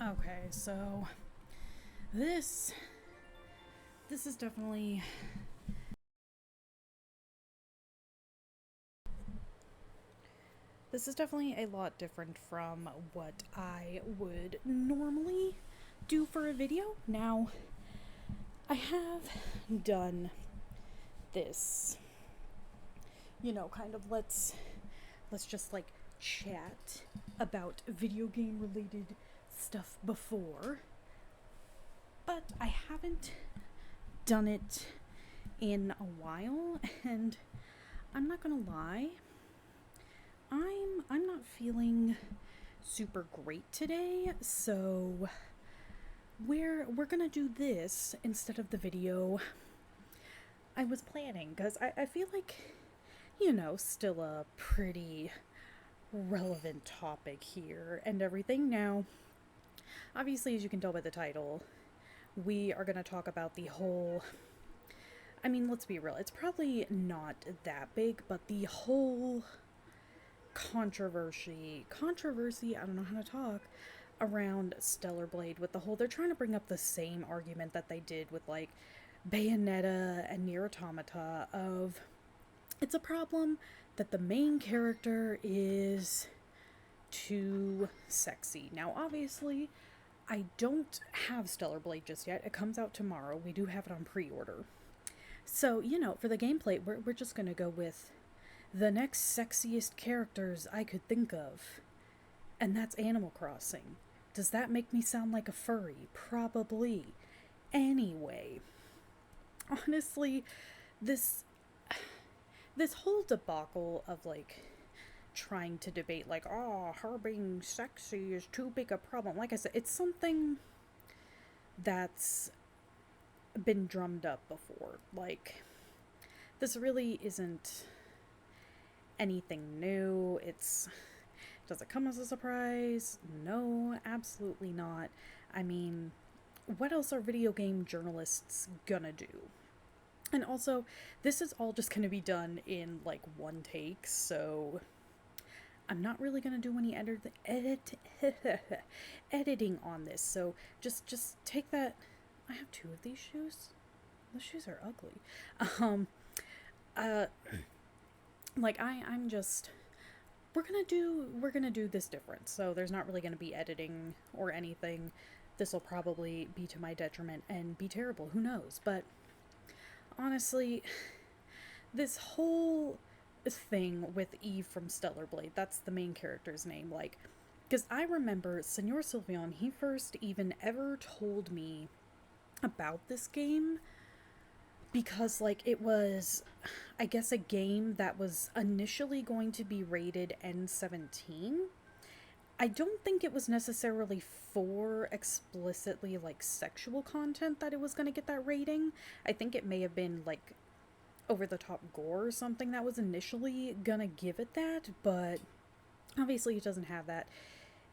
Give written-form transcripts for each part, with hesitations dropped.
Okay, so this this is definitely this is definitely a lot different from what I would normally do for a video. Now, I have done this, kind of let's just like chat about video game related stuff before, but I haven't done it in a while, and I'm not gonna lie, I'm not feeling super great today, so we're gonna do this instead of the video I was planning, because I feel like, still a pretty relevant topic here and everything. Now, obviously, as you can tell by the title, we are gonna talk about the whole, I mean, let's be real, it's probably not that big, but the whole controversy, I don't know how to talk, around Stellar Blade, with the whole, they're trying to bring up the same argument that they did with like Bayonetta and Nier Automata of, it's a problem that the main character is too sexy. Now, obviously, I don't have Stellar Blade just yet. It comes out tomorrow. We do have it on pre-order. So, for the gameplay, we're just gonna go with the next sexiest characters I could think of, and that's Animal Crossing. Does that make me sound like a furry? Probably. Anyway, honestly, this this whole debacle of like trying to debate like, oh, her being sexy is too big a problem. Like I said, it's something that's been drummed up before. Like, this really isn't anything new. Does it come as a surprise? No, absolutely not. I mean, what else are video game journalists gonna do? And also, this is all just gonna be done in like one take, so I'm not really gonna do any editing on this. So just take that. I have two of these shoes. Those shoes are ugly. Um, uh, like I'm just we're gonna do this different. So there's not really gonna be editing or anything. This will probably be to my detriment and be terrible. Who knows? But honestly, this whole thing with Eve from Stellar Blade, that's the main character's name, like, because I remember Senor Sylveon, he first even ever told me about this game because, like, it was, I guess, a game that was initially going to be rated N17. I don't think it was necessarily for explicitly, like, sexual content that it was going to get that rating. I think it may have been, like, over the top gore or something that was initially gonna give it that, but obviously it doesn't have that.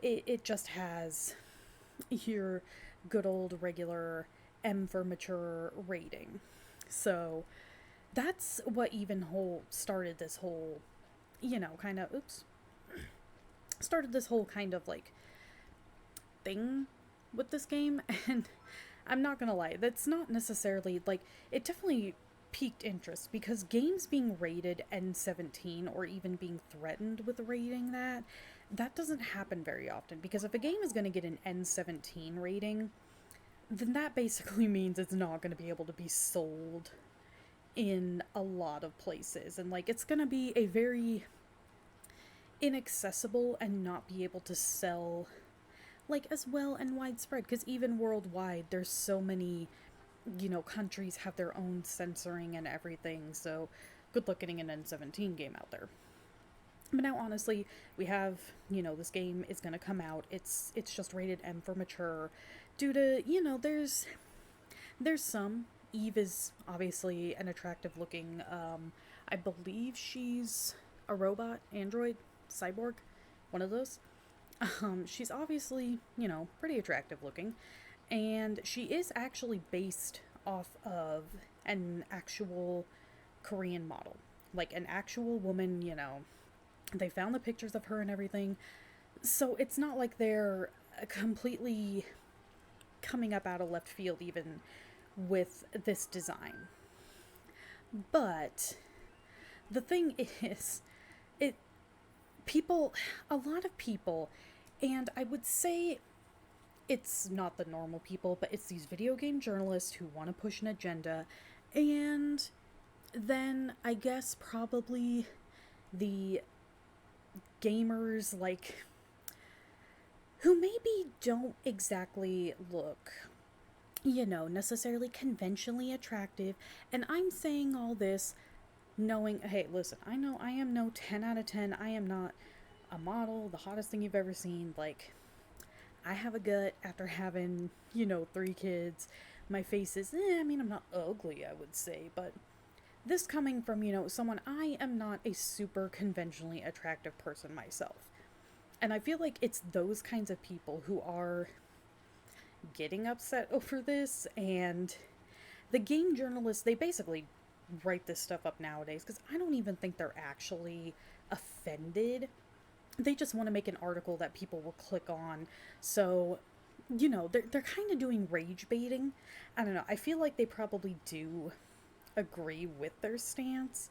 It just has your good old regular M for mature rating. So that's what even whole started this whole, kind of, started this whole kind of like thing with this game. And I'm not gonna lie, that's not necessarily like, it definitely piqued interest because games being rated N17 or even being threatened with rating that doesn't happen very often, because if a game is going to get an N17 rating, then that basically means it's not going to be able to be sold in a lot of places, and like it's going to be a very inaccessible and not be able to sell like as well and widespread, because even worldwide there's so many, countries have their own censoring and everything, so good luck getting an N17 game out there. But now, honestly, we have, this game is going to come out. It's just rated M for mature due to, there's some. Eve is obviously an attractive looking, I believe she's a robot, android, cyborg, one of those. She's obviously, pretty attractive looking, and she is actually based off of an actual Korean model. Like an actual woman, they found the pictures of her and everything. So it's not like they're completely coming up out of left field, even with this design. But the thing is, it people, a lot of people, and I would say it's not the normal people, but it's these video game journalists who want to push an agenda, and then I guess probably the gamers, like, who maybe don't exactly look, necessarily conventionally attractive. And I'm saying all this knowing, hey, listen, I know I am no 10 out of 10. I am not a model, the hottest thing you've ever seen. Like, I have a gut after having, 3 kids. My face is, I mean, I'm not ugly, I would say, but this coming from, someone, I am not a super conventionally attractive person myself. And I feel like it's those kinds of people who are getting upset over this, and the game journalists, they basically write this stuff up nowadays because I don't even think they're actually offended. They just want to make an article that people will click on. So, they're kind of doing rage baiting. I don't know. I feel like they probably do agree with their stance,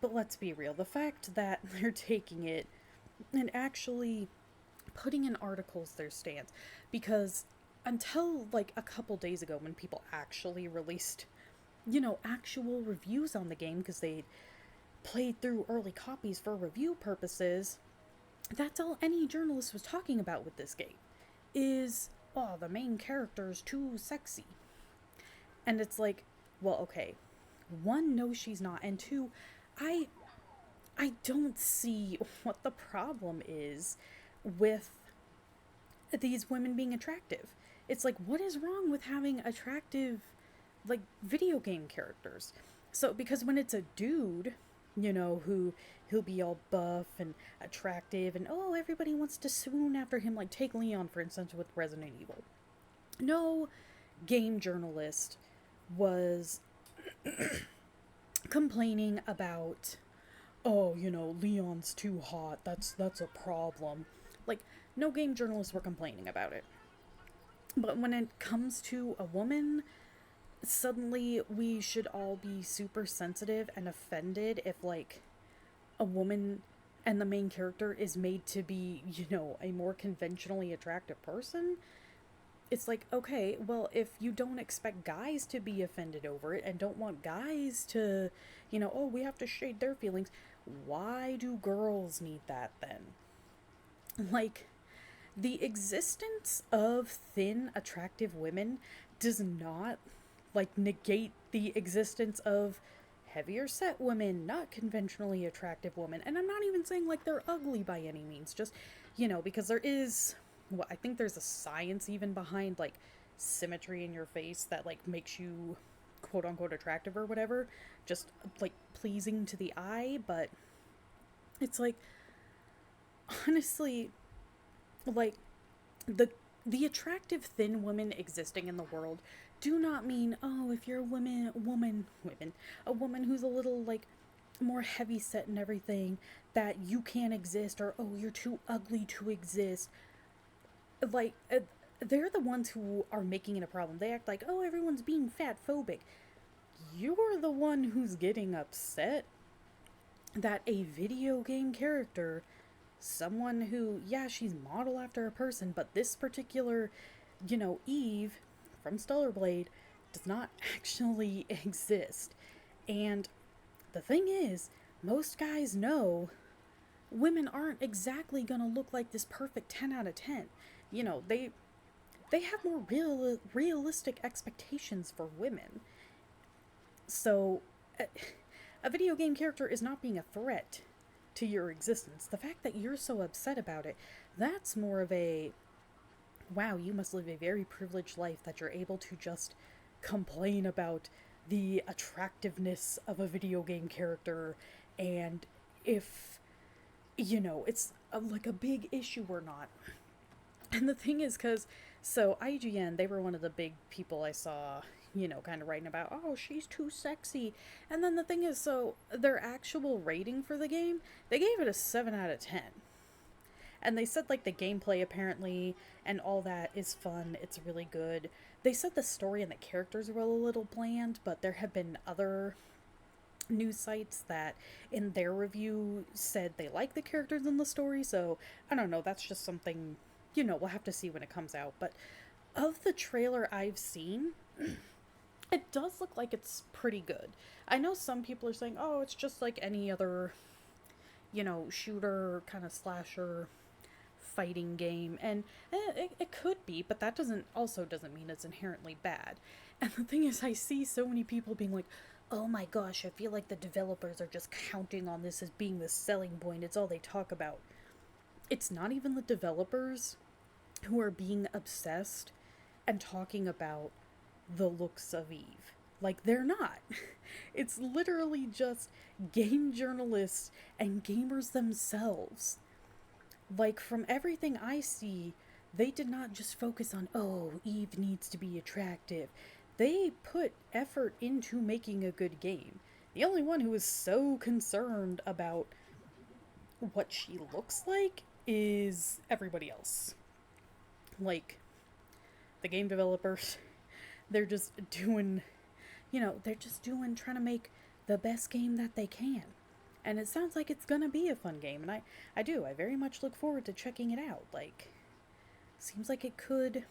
but let's be real. The fact that they're taking it and actually putting in articles their stance, because until like a couple days ago when people actually released, actual reviews on the game because they played through early copies for review purposes, that's all any journalist was talking about with this game is, oh, the main character's too sexy. And it's like, well, okay, one, no, she's not, and two, I I don't see what the problem is with these women being attractive. It's like, what is wrong with having attractive, like, video game characters? So, because when it's a dude, who he'll be all buff and attractive, and oh, everybody wants to swoon after him, like, take Leon, for instance, with Resident Evil. No game journalist was complaining about, oh, Leon's too hot. That's a problem. Like, no game journalists were complaining about it. But when it comes to a woman, suddenly we should all be super sensitive and offended if, like, a woman and the main character is made to be, a more conventionally attractive person. It's like, okay, well, if you don't expect guys to be offended over it and don't want guys to, oh, we have to shade their feelings, why do girls need that then? Like, the existence of thin, attractive women does not, like, negate the existence of heavier set women, not conventionally attractive women. And I'm not even saying, like, they're ugly by any means, just, because there is, well, I think there's a science even behind, like, symmetry in your face that, like, makes you quote unquote attractive or whatever, just, like, pleasing to the eye. But it's like, honestly, like, the attractive thin women existing in the world do not mean, oh, if you're a woman who's a little, like, more heavy set and everything, that you can't exist, or oh, you're too ugly to exist. Like, they're the ones who are making it a problem. They act like, oh, everyone's being fat phobic. You're the one who's getting upset that a video game character, someone who, yeah, she's modeled after a person, but this particular, Eve from Stellar Blade does not actually exist. And the thing is, most guys know women aren't exactly gonna look like this perfect 10 out of 10. They have more realistic expectations for women. So, a video game character is not being a threat to your existence. The fact that you're so upset about it, that's more of a, wow, you must live a very privileged life that you're able to just complain about the attractiveness of a video game character, and if, it's like a big issue or not. And the thing is, so IGN, they were one of the big people I saw, kind of writing about, oh, she's too sexy. And then the thing is, so their actual rating for the game, they gave it a 7 out of 10. And they said like the gameplay apparently and all that is fun. It's really good. They said the story and the characters were a little bland, but there have been other news sites that in their review said they like the characters in the story. So I don't know, that's just something, we'll have to see when it comes out. But of the trailer I've seen, it does look like it's pretty good. I know some people are saying, oh, it's just like any other, shooter kind of slasher fighting game. And it could be, but that doesn't mean it's inherently bad. And the thing is, I see so many people being like, oh my gosh, I feel like the developers are just counting on this as being the selling point. It's all they talk about. It's not even the developers who are being obsessed and talking about the looks of Eve. Like, they're not. It's literally just game journalists and gamers themselves. Like, from everything I see, they did not just focus on, oh, Eve needs to be attractive. They put effort into making a good game. The only one who is so concerned about what she looks like is everybody else. Like, the game developers, they're just doing, trying to make the best game that they can. And it sounds like it's gonna be a fun game, and I very much look forward to checking it out. Like, seems like it could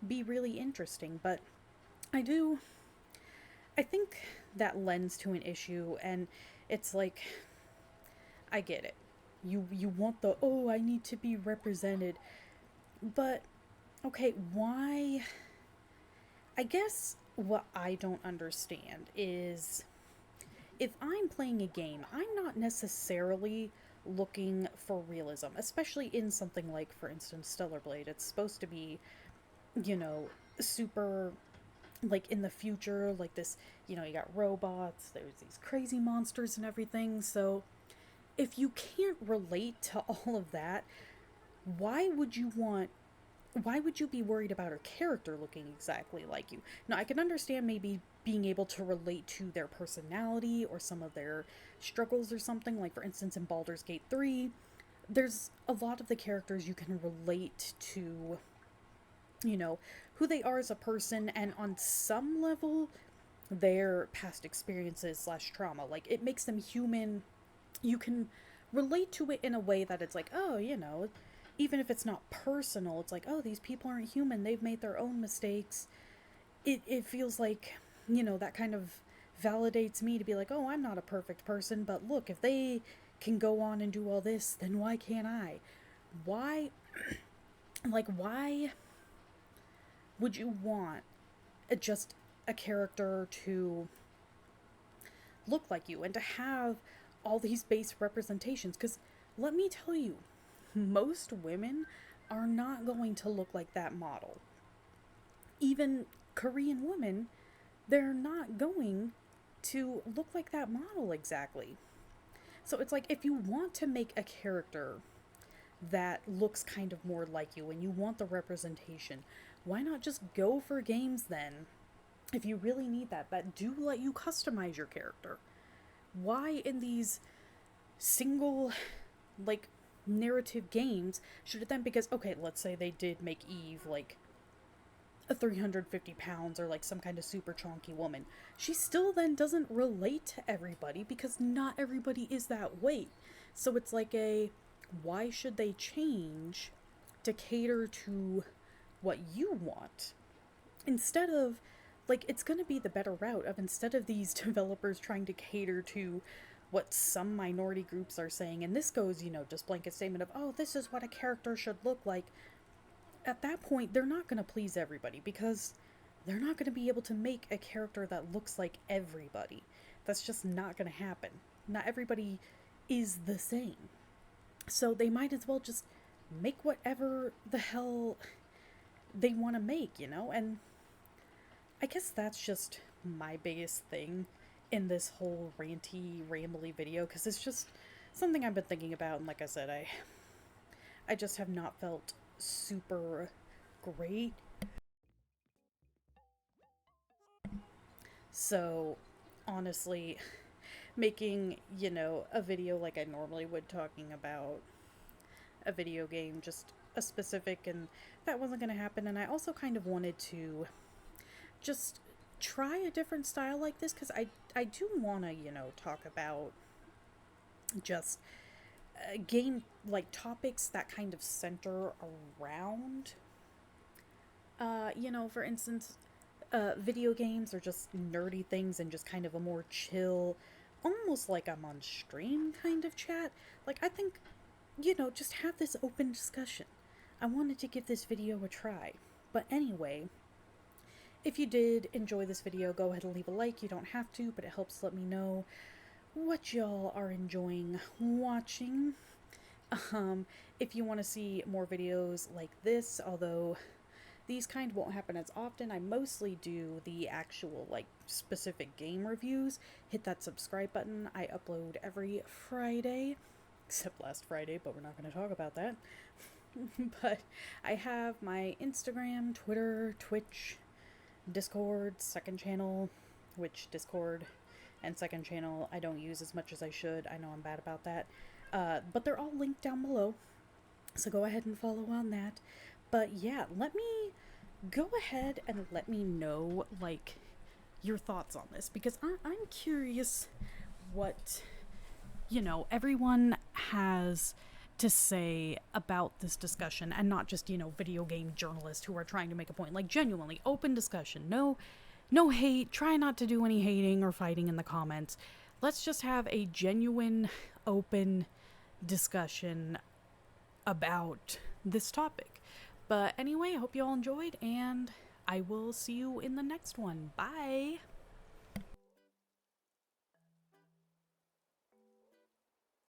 be really interesting, but I do, I think that lends to an issue, and it's like, I get it. You want the, oh, I need to be represented, but, okay, why? I guess what I don't understand is if I'm playing a game, I'm not necessarily looking for realism, especially in something like, for instance, Stellar Blade. It's supposed to be, you know, super, like, in the future, like this, you got robots, there's these crazy monsters and everything. So if you can't relate to all of that, why would you want why would you be worried about her character looking exactly like you? Now, I can understand maybe being able to relate to their personality or some of their struggles or something. Like, for instance, in Baldur's Gate 3, there's a lot of the characters you can relate to, you know, who they are as a person, and on some level, their past experiences slash trauma. Like, it makes them human. You can relate to it in a way that it's like, oh, even if it's not personal, it's like, oh, these people aren't human. They've made their own mistakes. It feels like, that kind of validates me to be like, oh, I'm not a perfect person, but look, if they can go on and do all this, then why can't I? Why, why would you want just a character to look like you and to have all these base representations? Because let me tell you, most women are not going to look like that model. Even Korean women, they're not going to look like that model exactly. So it's like, if you want to make a character that looks kind of more like you and you want the representation, why not just go for games then? If you really need that do let you customize your character. Why in these single, like, narrative games should it then, because, okay, let's say they did make Eve like a 350 pounds or like some kind of super chonky woman, she still then doesn't relate to everybody because not everybody is that weight. So it's like, why should they change to cater to what you want? Instead of, like, it's going to be the better route of, instead of these developers trying to cater to what some minority groups are saying, and this goes, just blanket statement of, oh, this is what a character should look like. At that point, they're not going to please everybody because they're not going to be able to make a character that looks like everybody. That's just not going to happen. Not everybody is the same. So they might as well just make whatever the hell they want to make, And I guess that's just my biggest thing in this whole ranty, rambly video, because it's just something I've been thinking about, and like I said, I just have not felt super great. So, honestly, making, a video like I normally would, talking about a video game, just a specific, and that wasn't going to happen. And I also kind of wanted to just try a different style like this, because I do want to, talk about just game, like, topics that kind of center around, for instance, video games or just nerdy things, and just kind of a more chill, almost like I'm on stream kind of chat. Like, I think, just have this open discussion. I wanted to give this video a try. But anyway, if you did enjoy this video, go ahead and leave a like. You don't have to, but it helps let me know what y'all are enjoying watching. If you want to see more videos like this, although these kind won't happen as often, I mostly do the actual, like, specific game reviews. Hit that subscribe button. I upload every Friday, except last Friday, but we're not going to talk about that. But I have my Instagram, Twitter, Twitch, Discord, second channel, which Discord and second channel I don't use as much as I should. I know I'm bad about that. But they're all linked down below, so go ahead and follow on that. But yeah, go ahead and let me know, like, your thoughts on this, because I'm curious what, everyone has to say about this discussion, and not just, video game journalists who are trying to make a point. Like, genuinely, open discussion. No hate. Try not to do any hating or fighting in the comments. Let's just have a genuine, open discussion about this topic. But anyway, I hope you all enjoyed, and I will see you in the next one. Bye!